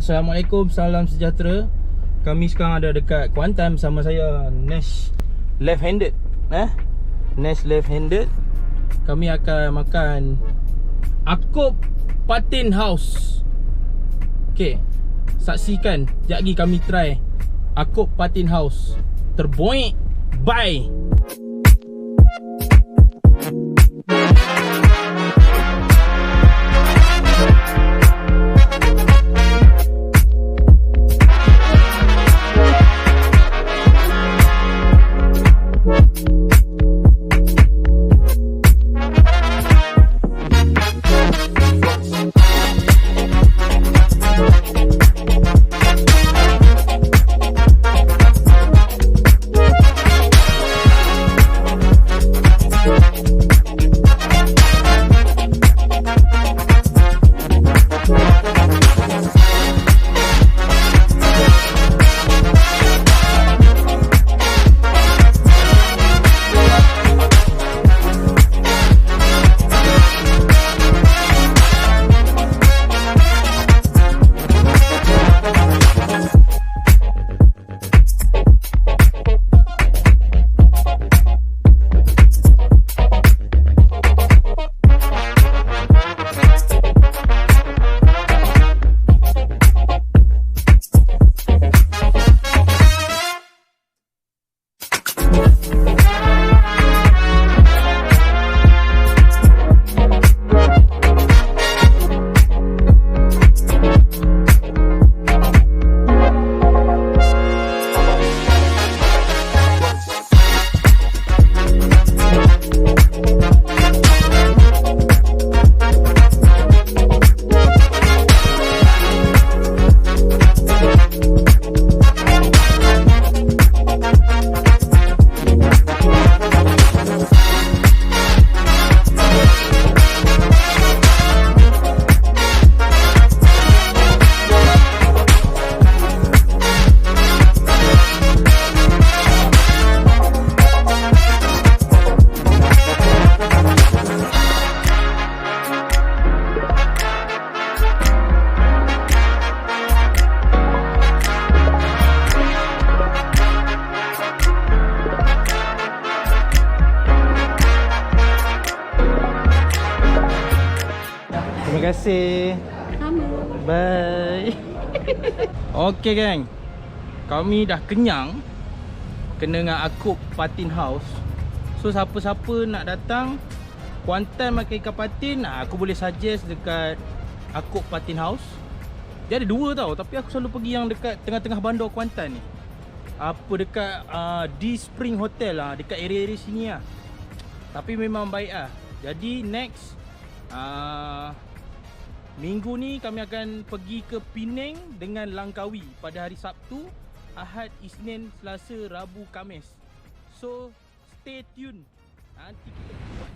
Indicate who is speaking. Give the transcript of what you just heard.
Speaker 1: Assalamualaikum, salam sejahtera. Kami sekarang ada dekat Kuantan bersama saya, Nash left-handed. Nash left-handed. Kami akan makan Akob Patin House. Okay, saksikan. Sekejap lagi kami try Akob Patin House. Terbaik. Bye. Terima kasih. Bye. Okay geng, kami dah kenyang kena dengan Akob Patin House. So siapa-siapa nak datang Kuantan makan ikan patin, aku boleh suggest dekat Akob Patin House. Dia ada dua tau, tapi aku selalu pergi yang dekat tengah-tengah bandar Kuantan ni. Apa dekat di Spring Hotel lah, dekat area-area sini lah. Tapi memang baik lah. Jadi next minggu ni kami akan pergi ke Penang dengan Langkawi pada hari Sabtu, Ahad, Isnin, Selasa, Rabu, Khamis. So stay tune. Nanti kita buat